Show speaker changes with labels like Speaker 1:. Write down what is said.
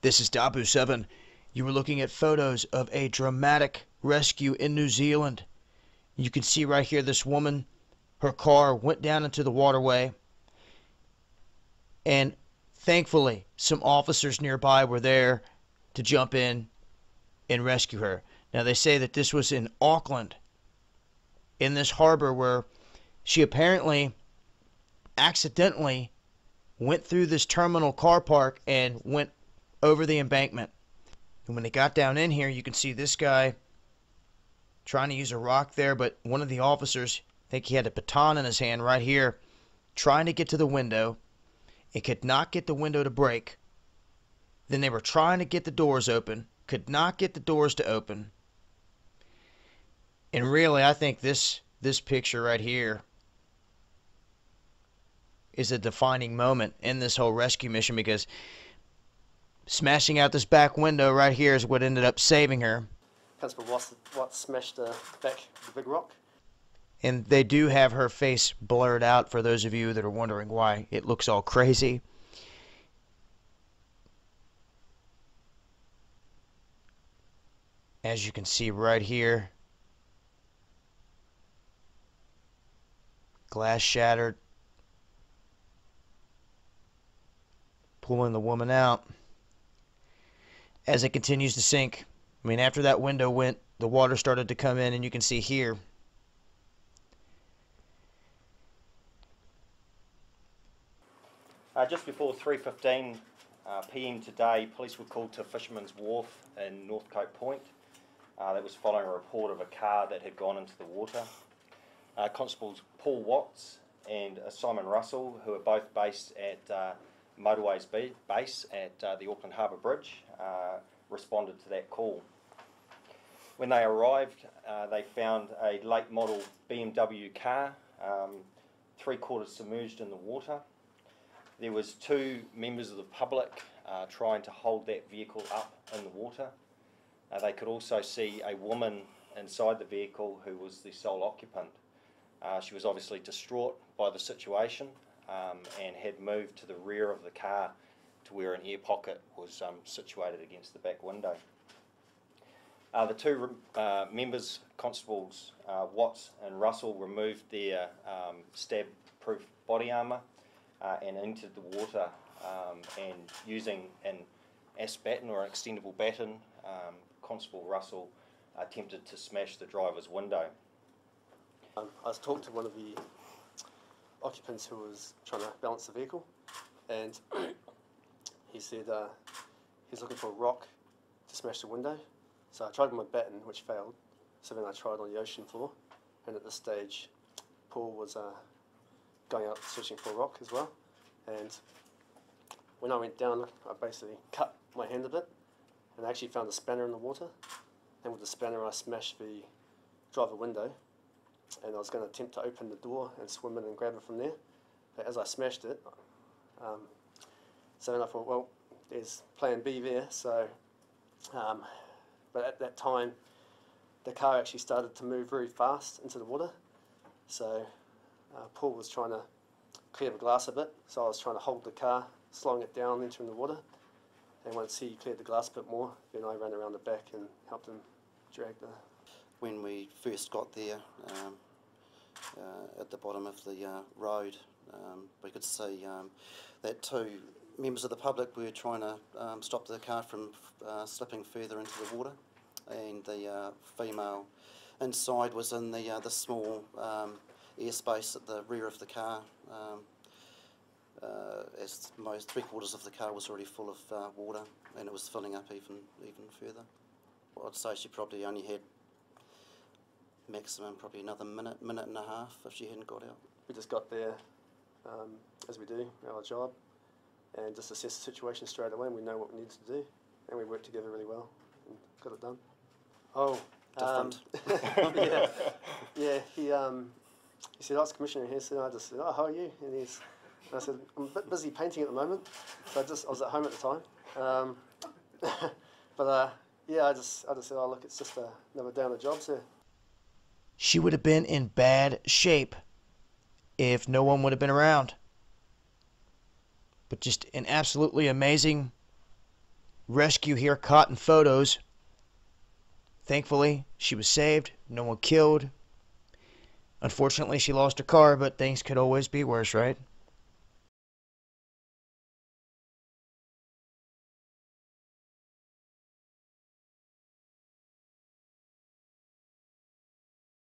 Speaker 1: This is Dabu7. You were looking at photos of a dramatic rescue in New Zealand. You can see right here this woman, her car went down into the waterway, and thankfully some officers nearby were there to jump in and rescue her. Now they say that this was in Auckland, in this harbor where she apparently accidentally went through this terminal car park and went over the embankment. And when they got down in here, you can see this guy trying to use a rock there, but one of the officers, I think he had a baton in his hand right here, trying to get to the window. It could not get the window to break. Then they were trying to get the doors open, could not get the doors to open. And really, I think this picture right here is a defining moment in this whole rescue mission, because smashing out this back window right here is what ended up saving her.
Speaker 2: Constable what smashed the big rock.
Speaker 1: And they do have her face blurred out for those of you that are wondering why it looks all crazy. As you can see right here, glass shattered, pulling the woman out as it continues to sink. I mean, after that window went, the water started to come in, and you can see here
Speaker 3: just before 3:15 p.m. today, police were called to Fisherman's Wharf in Northcote Point. That was following a report of a car that had gone into the water. Constables Paul Watts and Simon Russell, who are both based at Motorways base at the Auckland Harbour Bridge, responded to that call. When they arrived, they found a late model BMW car, 3/4 submerged in the water. There was two members of the public trying to hold that vehicle up in the water. They could also see a woman inside the vehicle who was the sole occupant. She was obviously distraught by the situation and had moved to the rear of the car to where an air pocket was situated against the back window. The two members, Constables Watts and Russell, removed their stab-proof body armour and entered the water, and using an baton or an extendable baton, Constable Russell attempted to smash the driver's window.
Speaker 2: I was talking to one of the occupants who was trying to balance the vehicle, and he said he's looking for a rock to smash the window. So I tried with my baton, which failed. So then I tried on the ocean floor, and at this stage Paul was going out searching for a rock as well. And when I went down, I basically cut my hand a bit, and I actually found a spanner in the water, and with the spanner I smashed the driver window, and I was going to attempt to open the door and swim in and grab it from there. But as I smashed it, so then I thought, well, there's plan B there. So, but at that time, the car actually started to move very fast into the water. So Paul was trying to clear the glass a bit, so I was trying to hold the car, slowing it down, entering the water. And once he cleared the glass a bit more, then I ran around the back and helped him drag the...
Speaker 4: When we first got there, at the bottom of the road, we could see that two members of the public were trying to stop the car from slipping further into the water, and the female inside was in the small airspace at the rear of the car, as most 3/4 of the car was already full of water, and it was filling up even further. Well, I'd say she probably only had maximum probably another minute and a half if she hadn't got out.
Speaker 2: We just got there, as we do, our job, and just assessed the situation straight away, and we know what we needed to do, and we worked together really well and got it done. Oh,
Speaker 4: different.
Speaker 2: yeah. He said, "Oh, it's Commissioner here." So I just said, "Oh, how are you?" And I said, "I'm a bit busy painting at the moment." So I was at home at the time. But yeah, I just said, "Oh, look, it's just another day on the job, so."
Speaker 1: she would have been in bad shape if no one would have been around. But just an absolutely amazing rescue here caught in photos. Thankfully, she was saved. No one killed. Unfortunately, she lost her car, but things could always be worse, right?